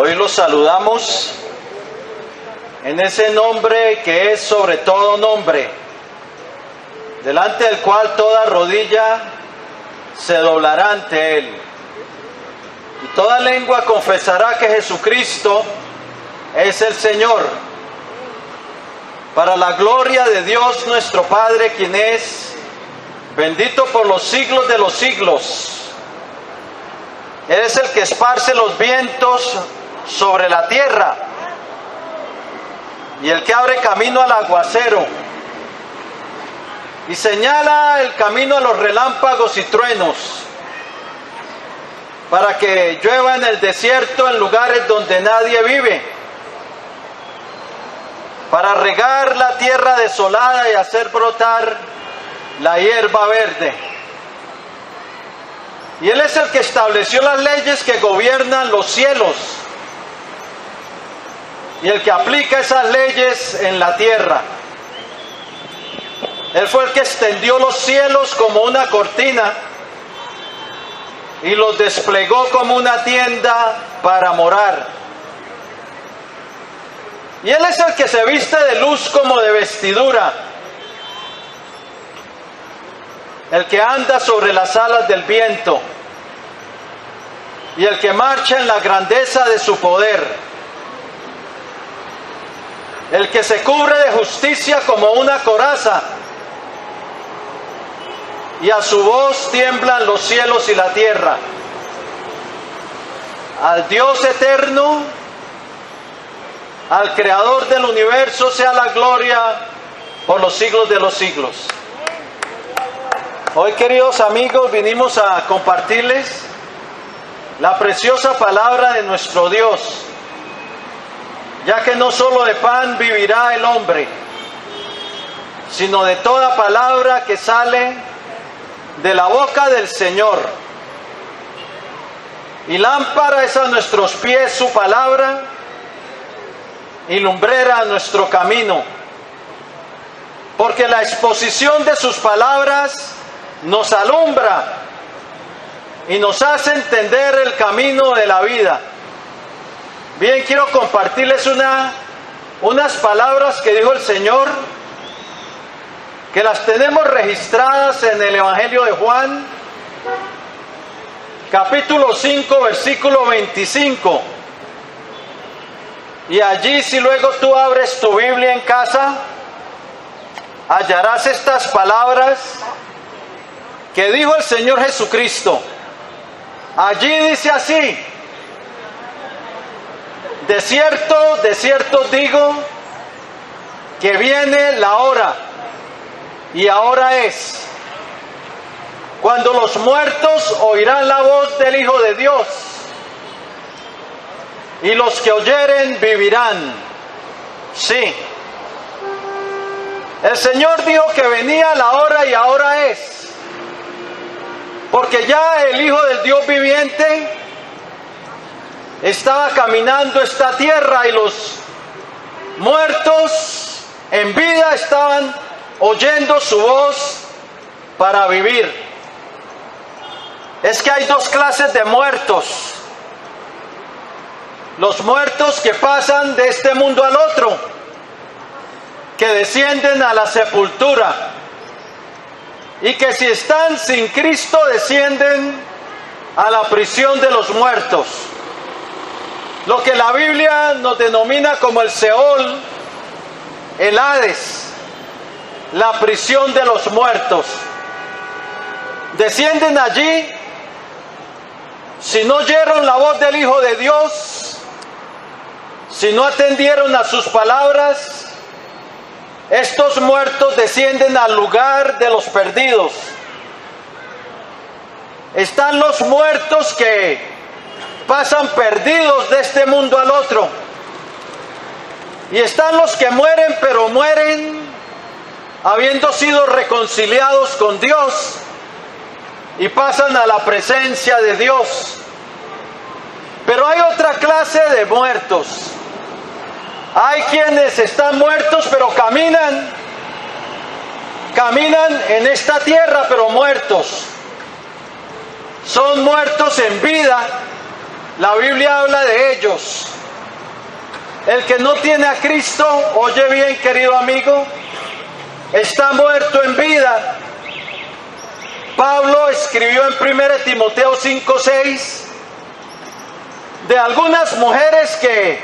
Hoy los saludamos en ese nombre que es sobre todo nombre, delante del cual toda rodilla se doblará ante Él. Y toda lengua confesará que Jesucristo es el Señor, para la gloria de Dios nuestro Padre, quien es bendito por los siglos de los siglos. Él es el que esparce los vientos sobre la tierra y el que abre camino al aguacero y señala el camino a los relámpagos y truenos, para que llueva en el desierto en lugares donde nadie vive, para regar la tierra desolada y hacer brotar la hierba verde. Y Él es el que estableció las leyes que gobiernan los cielos y el que aplica esas leyes en la tierra. Él fue el que extendió los cielos como una cortina y los desplegó como una tienda para morar. Y Él es el que se viste de luz como de vestidura, el que anda sobre las alas del viento y el que marcha en la grandeza de su poder, el que se cubre de justicia como una coraza y a su voz tiemblan los cielos y la tierra. Al Dios eterno, al Creador del universo, sea la gloria por los siglos de los siglos. Hoy, queridos amigos, vinimos a compartirles la preciosa palabra de nuestro Dios, ya que no solo de pan vivirá el hombre, sino de toda palabra que sale de la boca del Señor. Y lámpara es a nuestros pies su palabra, y lumbrera a nuestro camino, porque la exposición de sus palabras nos alumbra y nos hace entender el camino de la vida. Bien, quiero compartirles unas palabras que dijo el Señor, que las tenemos registradas en el Evangelio de Juan, capítulo 5, versículo 25. Y allí, si luego tú abres tu Biblia en casa, hallarás estas palabras que dijo el Señor Jesucristo. Allí dice así: de cierto digo que viene la hora, y ahora es, cuando los muertos oirán la voz del Hijo de Dios, y los que oyeren vivirán. Sí, el Señor dijo que venía la hora y ahora es, porque ya el Hijo del Dios viviente estaba caminando esta tierra y los muertos en vida estaban oyendo su voz para vivir. Es que hay dos clases de muertos: los muertos que pasan de este mundo al otro, que descienden a la sepultura, y que si están sin Cristo descienden a la prisión de los muertos, lo que la Biblia nos denomina como el Seol, el Hades, la prisión de los muertos. Descienden allí si no oyeron la voz del Hijo de Dios, si no atendieron a sus palabras. Estos muertos descienden al lugar de los perdidos. Están los muertos que pasan perdidos de este mundo al otro, y están los que mueren, pero mueren habiendo sido reconciliados con Dios y pasan a la presencia de Dios. Pero hay otra clase de muertos. Hay quienes están muertos pero caminan en esta tierra, pero muertos. Son muertos en vida, La Biblia habla de ellos. El que no tiene a Cristo, oye bien, querido amigo, está muerto en vida. Pablo escribió en 1 Timoteo 5:6 de algunas mujeres que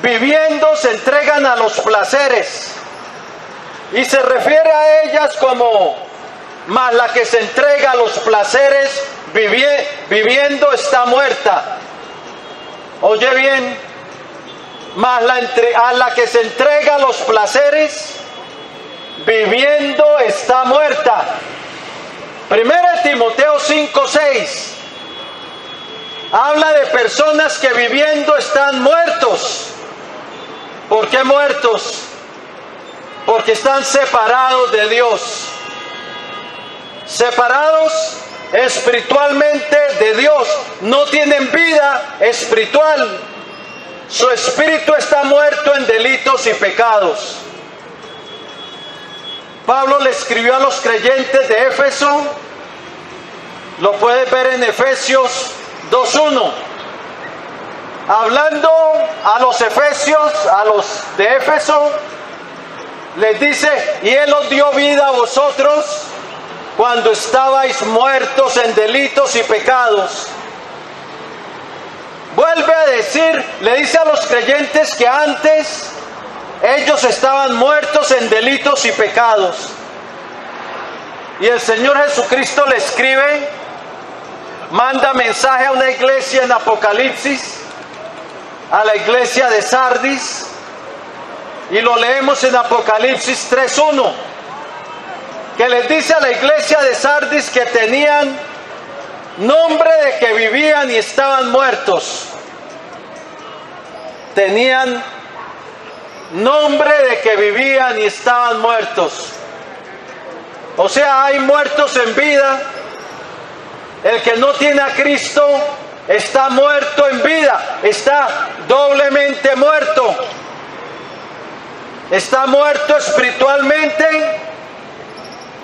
viviendo se entregan a los placeres, y se refiere a ellas como: mas la que se entrega a los placeres viviendo está muerta. Oye bien, mas a la que se entrega a los placeres viviendo está muerta. 1 Timoteo 5:6 habla de personas que viviendo están muertos. ¿Por qué muertos? Porque están separados de Dios, separados espiritualmente de Dios, no tienen vida espiritual, su espíritu está muerto en delitos y pecados. Pablo le escribió a los creyentes de Éfeso, lo puedes ver en Efesios 2:1, hablando a los efesios, a los de Éfeso, les dice: y Él os dio vida a vosotros cuando estabais muertos en delitos y pecados. Vuelve a decir, le dice a los creyentes que antes ellos estaban muertos en delitos y pecados. Y el Señor Jesucristo le escribe, manda mensaje a una iglesia en Apocalipsis, a la iglesia de Sardis, y lo leemos en Apocalipsis 3:1, que les dice a la iglesia de Sardis que tenían nombre de que vivían y estaban muertos. Tenían nombre de que vivían y estaban muertos. O sea, hay muertos en vida. El que no tiene a Cristo está muerto en vida, está doblemente muerto. Está muerto espiritualmente,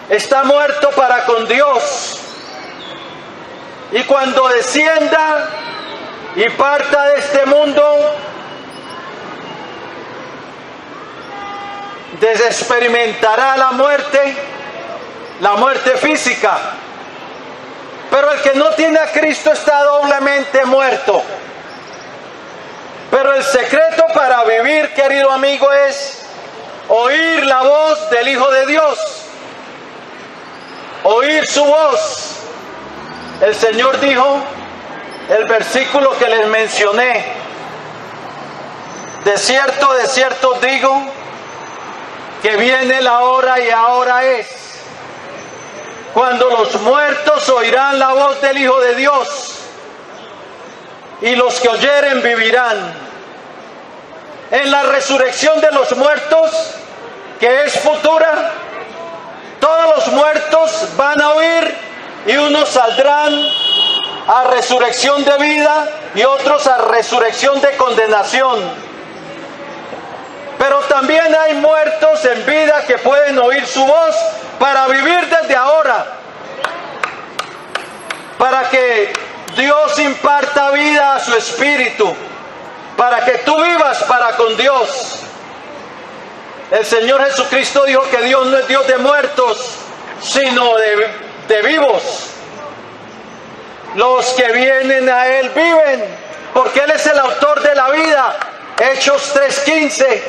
está muerto para con Dios. Y cuando descienda y parta de este mundo, experimentará la muerte física. Pero el que no tiene a Cristo está doblemente muerto. Pero el secreto para vivir, querido amigo, es oír la voz del Hijo de Dios, oír su voz. El Señor dijo, el versículo que les mencioné: de cierto digo, que viene la hora y ahora es, cuando los muertos oirán la voz del Hijo de Dios, y los que oyeren vivirán. En la resurrección de los muertos, que es futura, todos los muertos van a oír, y unos saldrán a resurrección de vida y otros a resurrección de condenación. Pero también hay muertos en vida que pueden oír su voz para vivir desde ahora, para que Dios imparta vida a su espíritu, para que tú vivas para con Dios. El Señor Jesucristo dijo que Dios no es Dios de muertos, sino de vivos. Los que vienen a Él viven, porque Él es el autor de la vida. Hechos 3:15.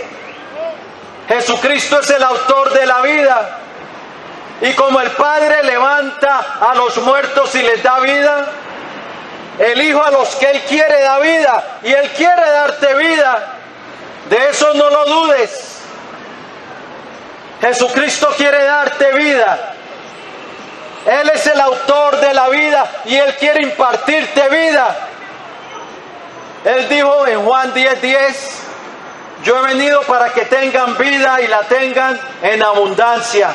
Jesucristo es el autor de la vida. Y como el Padre levanta a los muertos y les da vida, el Hijo a los que Él quiere da vida, y Él quiere darte vida. De eso no lo dudes. Jesucristo quiere darte vida. Él es el autor de la vida y Él quiere impartirte vida. Él dijo en Juan 10:10, yo he venido para que tengan vida y la tengan en abundancia.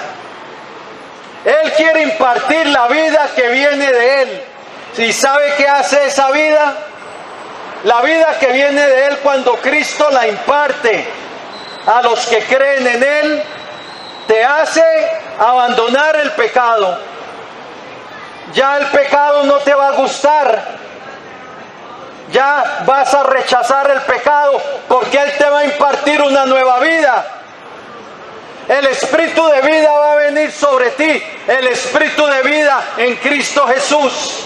Él quiere impartir la vida que viene de Él. ¿Y sabe qué hace esa vida? La vida que viene de Él, cuando Cristo la imparte a los que creen en Él, te hace abandonar el pecado. Ya el pecado no te va a gustar. Ya vas a rechazar el pecado porque Él te va a impartir una nueva vida. El espíritu de vida va a venir sobre ti, el espíritu de vida en Cristo Jesús.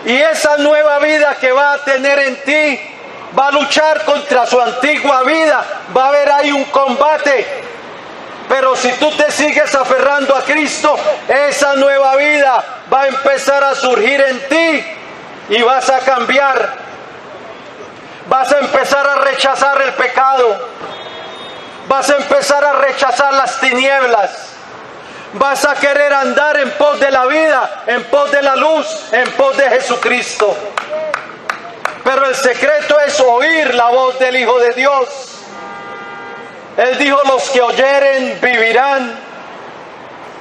Y esa nueva vida que va a tener en ti va a luchar contra su antigua vida. Va a haber ahí un combate. Pero si tú te sigues aferrando a Cristo, esa nueva vida va a empezar a surgir en ti y vas a cambiar. Vas a empezar a rechazar el pecado. Vas a empezar a rechazar las tinieblas. Vas a querer andar en pos de la vida, en pos de la luz, en pos de Jesucristo. Pero el secreto es oír la voz del Hijo de Dios. Él dijo, los que oyeren vivirán.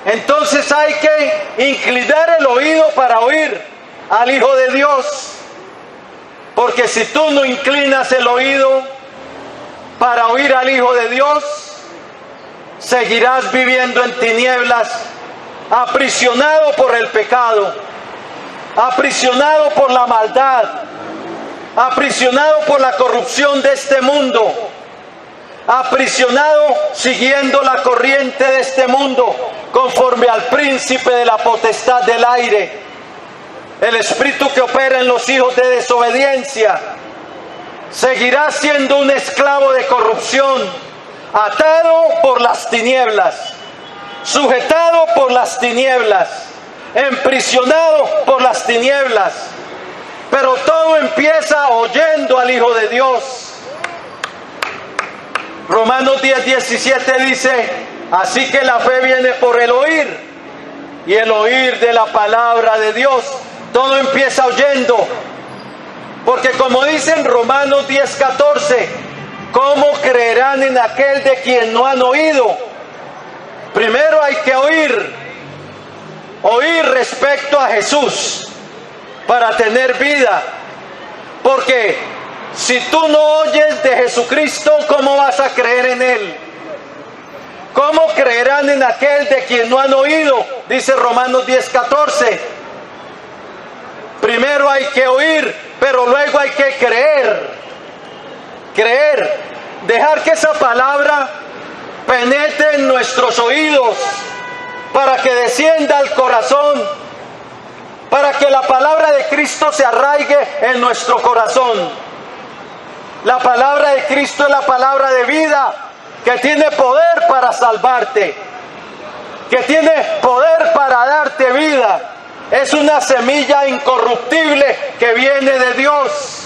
Entonces hay que inclinar el oído para oír al Hijo de Dios. Porque si tú no inclinas el oído para oír al Hijo de Dios, seguirás viviendo en tinieblas, aprisionado por el pecado, aprisionado por la maldad, aprisionado por la corrupción de este mundo, aprisionado siguiendo la corriente de este mundo, conforme al príncipe de la potestad del aire, el espíritu que opera en los hijos de desobediencia. Seguirás siendo un esclavo de corrupción, atado por las tinieblas, sujetado por las tinieblas, emprisionado por las tinieblas. Pero todo empieza oyendo al Hijo de Dios. Romanos 10:17 dice, así que la fe viene por el oír, y el oír de la palabra de Dios. Todo empieza oyendo. Porque como dice en Romanos 10:14, ¿cómo creerán en aquel de quien no han oído? Primero hay que oír respecto a Jesús para tener vida. Porque si tú no oyes de Jesucristo, ¿cómo vas a creer en Él? ¿Cómo creerán en aquel de quien no han oído? Dice Romanos 10:14. Primero hay que oír, pero luego hay que creer. Creer. Dejar que esa palabra penetre en nuestros oídos para que descienda al corazón, para que la palabra de Cristo se arraigue en nuestro corazón. La palabra de Cristo es la palabra de vida, que tiene poder para salvarte, que tiene poder para darte vida. Es una semilla incorruptible que viene de Dios.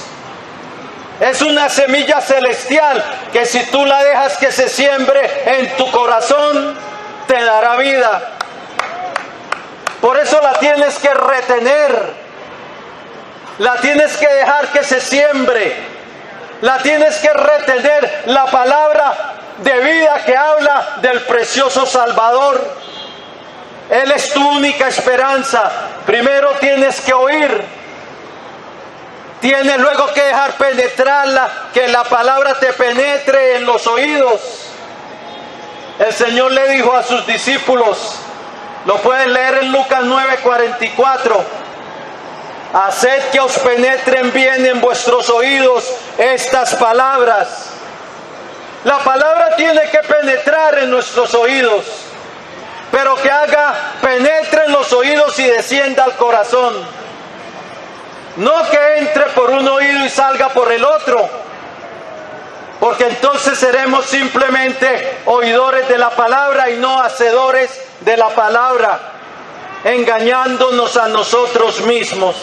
Es una semilla celestial que si tú la dejas que se siembre en tu corazón, te dará vida. Por eso la tienes que retener. La tienes que dejar que se siembre. La tienes que retener, la palabra de vida que habla del precioso Salvador. Él es tu única esperanza. Primero tienes que oír. Tienes luego que dejar penetrarla, que la palabra te penetre en los oídos. El Señor le dijo a sus discípulos, lo puedes leer en Lucas 9:44, haced que os penetren bien en vuestros oídos estas palabras. La palabra tiene que penetrar en nuestros oídos, pero que penetre en los oídos y descienda al corazón. No que entre por un oído y salga por el otro, porque entonces seremos simplemente oidores de la palabra y no hacedores de la palabra, engañándonos a nosotros mismos.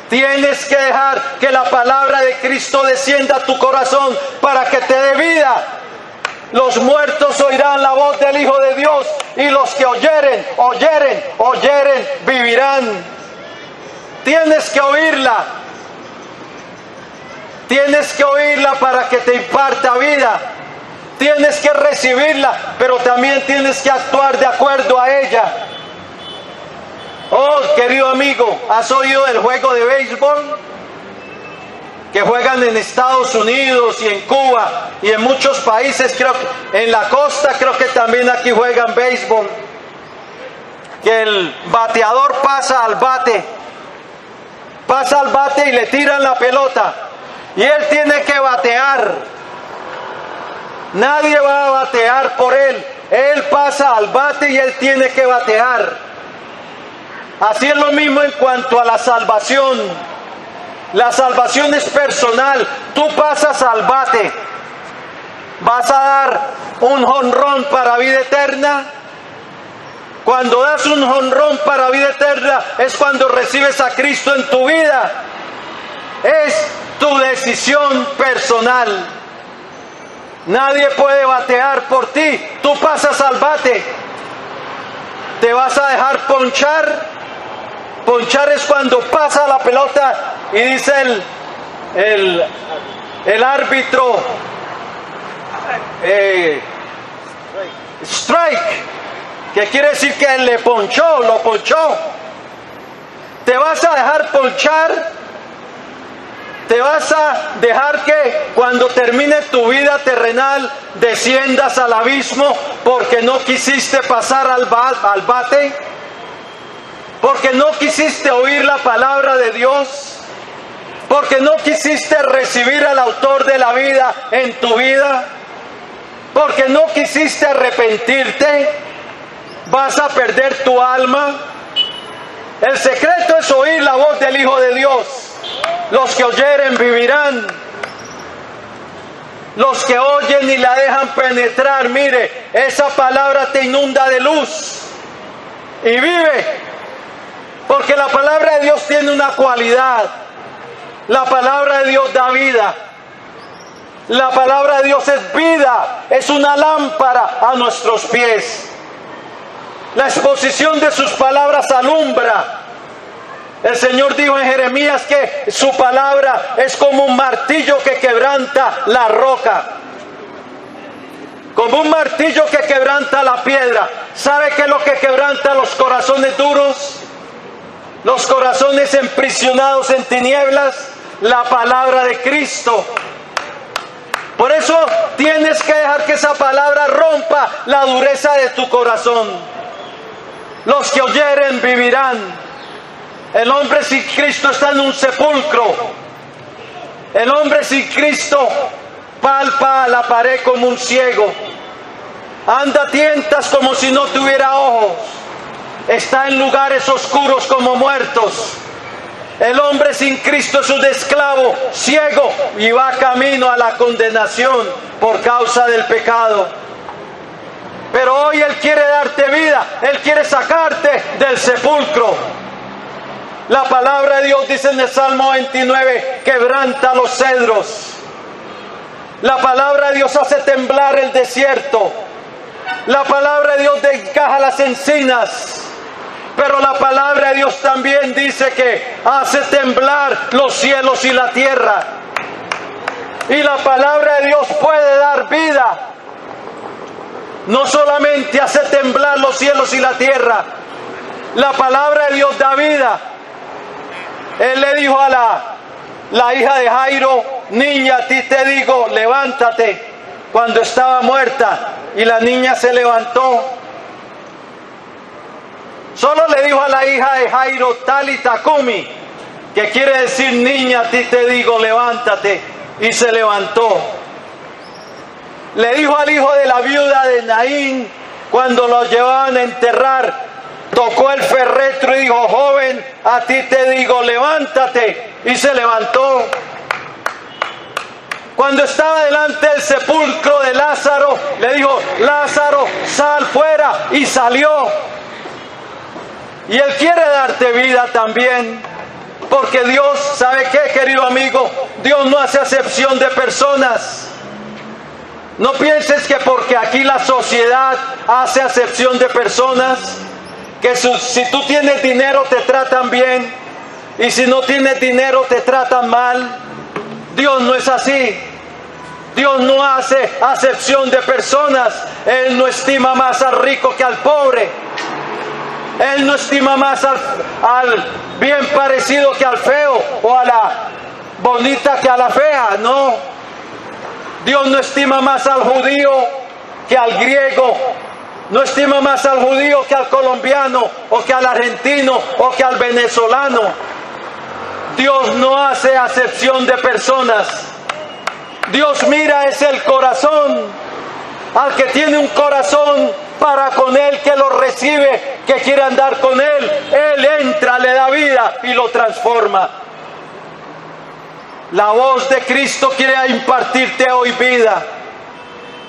Tienes que dejar que la palabra de Cristo descienda a tu corazón para que te dé vida. Los muertos oirán la voz del Hijo de Dios, y los que oyeren, vivirán. Tienes que oírla. Tienes que oírla para que te imparta vida. Tienes que recibirla, pero también tienes que actuar de acuerdo a ella. Oh, querido amigo, ¿has oído del juego de béisbol? Que juegan en Estados Unidos y en Cuba y en muchos países, creo que en la costa, creo que también aquí juegan béisbol. Que el bateador pasa al bate pasa al bate y le tiran la pelota. Y él tiene que batear. Nadie va a batear por él. Él pasa al bate y él tiene que batear. Así es lo mismo en cuanto a la salvación. La salvación es personal. Tú pasas al bate. ¿Vas a dar un jonrón para vida eterna? Cuando das un jonrón para vida eterna es cuando recibes a Cristo en tu vida. Es tu decisión personal. Nadie puede batear por ti. Tú pasas al bate. ¿Te vas a dejar ponchar? Ponchar es cuando pasa la pelota y dice el árbitro strike, que quiere decir que él lo ponchó. ¿Te vas a dejar ponchar? ¿Te vas a dejar que cuando termine tu vida terrenal desciendas al abismo porque no quisiste pasar al bate? ¿Porque no quisiste oír la palabra de Dios? ¿Porque no quisiste recibir al autor de la vida en tu vida? ¿Porque no quisiste arrepentirte? ¿Vas a perder tu alma? El secreto es oír la voz del Hijo de Dios. Los que oyeren vivirán. Los que oyen y la dejan penetrar, mire, esa palabra te inunda de luz y vive. Porque la palabra de Dios tiene una cualidad. La palabra de Dios da vida. La palabra de Dios es vida, es una lámpara a nuestros pies. La exposición de sus palabras alumbra. El Señor dijo en Jeremías que su palabra es como un martillo que quebranta la roca. Como un martillo que quebranta la piedra. ¿Sabe qué es lo que quebranta los corazones duros? Los corazones emprisionados en tinieblas. La palabra de Cristo. Por eso tienes que dejar que esa palabra rompa la dureza de tu corazón. Los que oyeren vivirán. El hombre sin Cristo está en un sepulcro. El hombre sin Cristo palpa la pared como un ciego. Anda a tientas como si no tuviera ojos. Está en lugares oscuros como muertos. El hombre sin Cristo es un esclavo ciego y va camino a la condenación por causa del pecado. Pero hoy Él quiere darte vida. Él quiere sacarte del sepulcro. La palabra de Dios dice en el Salmo 29, quebranta los cedros. La palabra de Dios hace temblar el desierto. La palabra de Dios desgaja las encinas. Pero la palabra de Dios también dice que hace temblar los cielos y la tierra. Y la palabra de Dios puede dar vida. No solamente hace temblar los cielos y la tierra. La palabra de Dios da vida. Él le dijo a la hija de Jairo, niña, a ti te digo, levántate, cuando estaba muerta, y la niña se levantó. Solo le dijo a la hija de Jairo, Talita Kumi, que quiere decir, niña, a ti te digo, levántate, y se levantó. Le dijo al hijo de la viuda de Naín, cuando lo llevaban a enterrar, tocó el féretro y dijo, joven, a ti te digo, levántate, y se levantó. Cuando estaba delante del sepulcro de Lázaro, le dijo, Lázaro, sal fuera, y salió. Y Él quiere darte vida también, porque Dios, ¿sabe qué, querido amigo? Dios no hace acepción de personas. No pienses que porque aquí la sociedad hace acepción de personas, que si tú tienes dinero te tratan bien y si no tienes dinero te tratan mal. Dios no es así. Dios no hace acepción de personas. Él no estima más al rico que al pobre. Él no estima más al bien parecido que al feo, o a la bonita que a la fea. No. Dios no estima más al judío que al griego. No estima más al judío que al colombiano, o que al argentino, o que al venezolano. Dios no hace acepción de personas. Dios mira es el corazón. Al que tiene un corazón para con Él, que lo recibe, que quiere andar con Él, Él entra, le da vida y lo transforma. La voz de Cristo quiere impartirte hoy vida.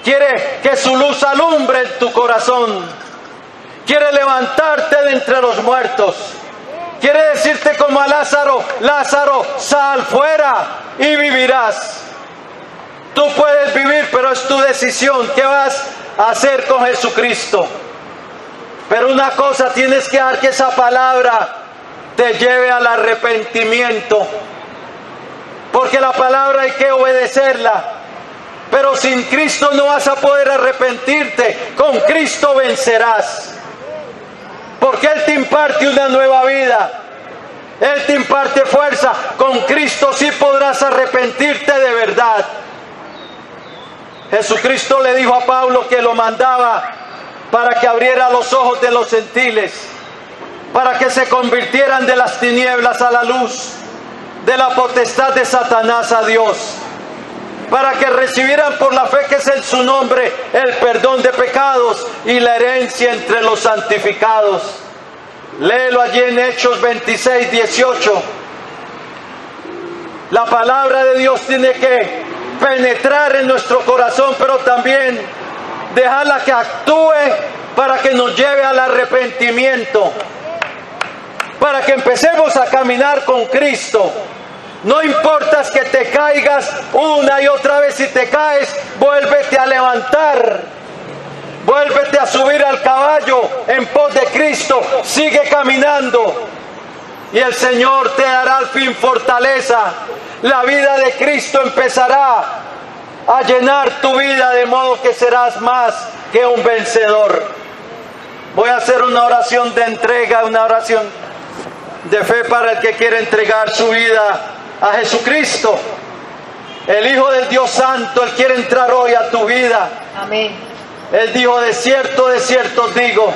Quiere que su luz alumbre en tu corazón. Quiere levantarte de entre los muertos. Quiere decirte como a Lázaro: Lázaro, sal fuera y vivirás. Tú puedes vivir, pero es tu decisión. ¿Qué vas a hacer con Jesucristo? Pero una cosa, tienes que dejar que esa palabra te lleve al arrepentimiento. Porque la palabra hay que obedecerla. Pero sin Cristo no vas a poder arrepentirte. Con Cristo vencerás. Porque Él te imparte una nueva vida. Él te imparte fuerza. Con Cristo sí podrás arrepentirte de verdad. Jesucristo le dijo a Pablo que lo mandaba para que abriera los ojos de los gentiles, para que se convirtieran de las tinieblas a la luz, de la potestad de Satanás a Dios, para que recibieran por la fe que es en su nombre el perdón de pecados y la herencia entre los santificados. Léelo allí en Hechos 26, 18. La palabra de Dios tiene que penetrar en nuestro corazón, pero también dejarla que actúe para que nos lleve al arrepentimiento, para que empecemos a caminar con Cristo. No importa que te caigas una y otra vez. Si te caes, vuélvete a levantar, vuélvete a subir al caballo en pos de Cristo. Sigue caminando y el Señor te dará al fin fortaleza. La vida de Cristo empezará a llenar tu vida, de modo que serás más que un vencedor. Voy a hacer una oración de entrega, una oración de fe para el que quiere entregar su vida a Jesucristo, el Hijo del Dios Santo. Él quiere entrar hoy a tu vida. Amén. Él dijo: de cierto os digo,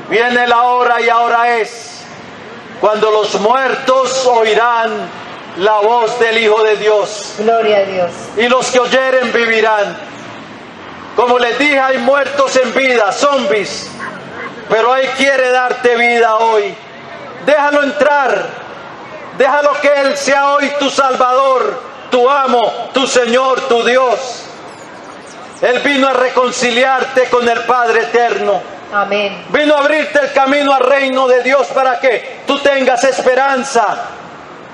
viene la hora y ahora es, cuando los muertos oirán la voz del Hijo de Dios. Gloria a Dios. Y los que oyeren vivirán. Como les dije, hay muertos en vida, zombies, pero Él quiere darte vida hoy. Déjalo entrar. Déjalo que Él sea hoy tu Salvador, tu amo, tu Señor, tu Dios. Él vino a reconciliarte con el Padre eterno. Amén. Vino a abrirte el camino al reino de Dios para que tú tengas esperanza.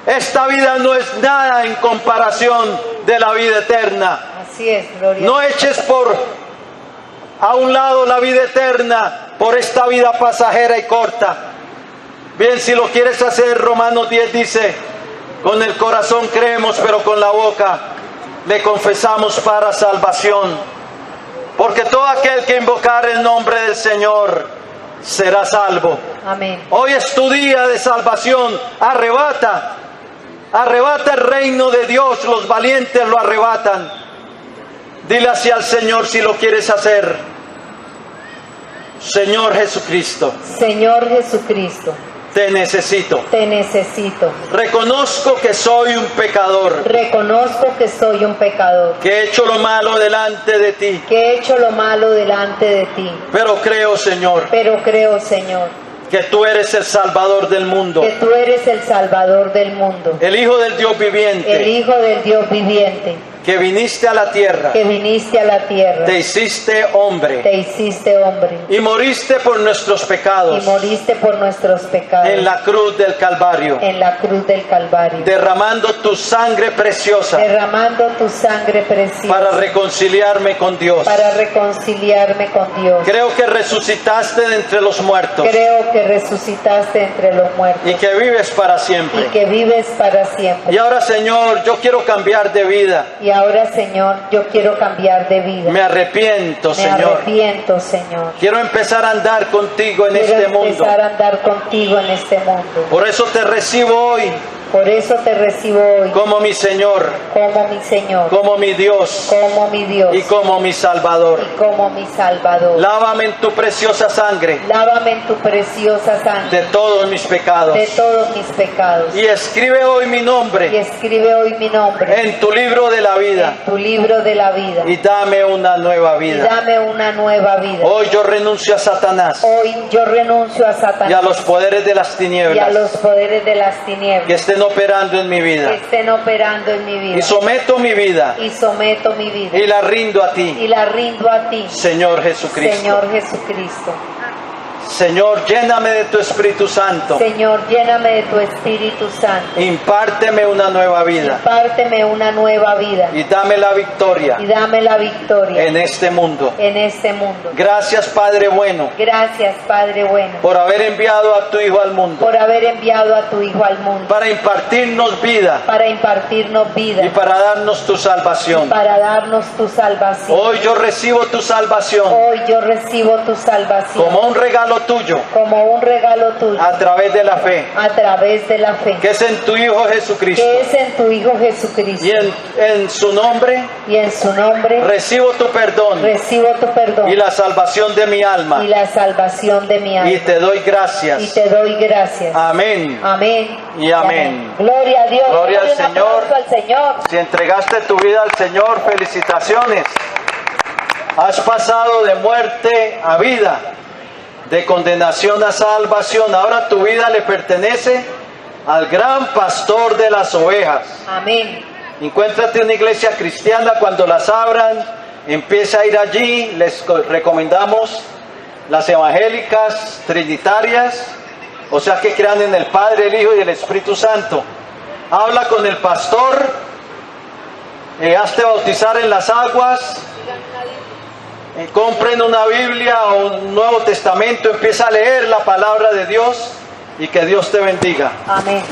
Esta vida no es nada en comparación de la vida eterna. Así es, gloria. No eches a un lado la vida eterna por esta vida pasajera y corta. Bien, si lo quieres hacer, Romanos 10 dice: con el corazón creemos, pero con la boca le confesamos para salvación. Porque todo aquel que invocar el nombre del Señor será salvo. Amén. Hoy es tu día de salvación. Arrebata el reino de Dios. Los valientes lo arrebatan. Dile así al Señor si lo quieres hacer: Señor Jesucristo, Señor Jesucristo, te necesito. te necesito. Reconozco que soy un pecador, Reconozco que soy un pecador, que he hecho lo malo delante de ti. que he hecho lo malo delante de ti. Pero creo, Señor, Pero creo, Señor, que tú eres el Salvador del mundo, que tú eres el Salvador del mundo, el Hijo del Dios el viviente, Hijo del Dios viviente, que viniste a la tierra, que viniste a la tierra, te hiciste hombre te hiciste hombre y moriste por nuestros y pecados moriste por nuestros pecados en la cruz del Calvario, en la cruz del Calvario, derramando tu sangre preciosa derramando tu sangre preciosa para reconciliarme con Dios. para reconciliarme con Dios. Creo que resucitaste de entre los muertos Creo que resucitaste entre los muertos y que vives para y siempre. que vives para siempre. Y ahora, Señor, yo quiero cambiar de vida. Y ahora, Señor, yo quiero cambiar de vida. Me arrepiento, Me Señor. arrepiento, Señor. Quiero empezar a andar contigo en Quiero este mundo. empezar a andar contigo en este mundo. Por eso te recibo hoy Por eso te recibo hoy como mi Señor, como mi Señor, como mi Dios como mi Dios y como mi Salvador. y como mi Salvador. Lávame en tu preciosa sangre Lávame en tu preciosa sangre de todos mis pecados. de todos mis pecados. Y escribe hoy mi Y nombre escribe hoy mi nombre en tu libro de la vida. en tu libro de la vida. Y dame una nueva Y vida. dame una nueva vida. Hoy yo renuncio a Satanás Hoy yo renuncio a y a Satanás los poderes de las y a tinieblas los poderes de las que tinieblas estén operando en mi que vida. estén operando en mi Y vida. someto mi vida Y someto mi vida y la rindo a ti, y la rindo a ti, Señor Jesucristo. Señor Jesucristo. Señor, lléname de tu Espíritu Santo. Señor, lléname de tu Espíritu Santo. Impárteme una nueva vida Impárteme una nueva vida y dame la victoria y dame la victoria en este mundo. en este mundo. Gracias, Padre bueno, Gracias, Padre bueno, por haber enviado a tu Hijo al mundo por haber enviado a tu Hijo al mundo para impartirnos vida para impartirnos y vida, para darnos tu salvación. para darnos tu salvación. Hoy yo recibo tu salvación Hoy yo recibo tu salvación como un regalo tuyo como un regalo tuyo a través de la fe, a través de la fe, que es en tu Hijo Jesucristo. que es en tu Hijo Jesucristo. Y en su nombre Y en su nombre recibo tu perdón recibo tu perdón y la salvación de mi alma. y la salvación de mi alma. Y te doy Y gracias. te doy gracias. Amén. Amén. Y amén. Gloria a Dios. Gloria al Dale un Señor. aplauso al Señor. Si entregaste tu vida al Señor, felicitaciones. Has pasado de muerte a vida, de condenación a salvación. Ahora tu vida le pertenece al gran pastor de las ovejas. Amén. Encuéntrate una iglesia cristiana, cuando las abran, empieza a ir allí. Les recomendamos las evangélicas trinitarias, o sea que crean en el Padre, el Hijo y el Espíritu Santo. Habla con el pastor, hazte bautizar en las aguas, compren una Biblia o un Nuevo Testamento, empieza a leer la palabra de Dios y que Dios te bendiga. Amén.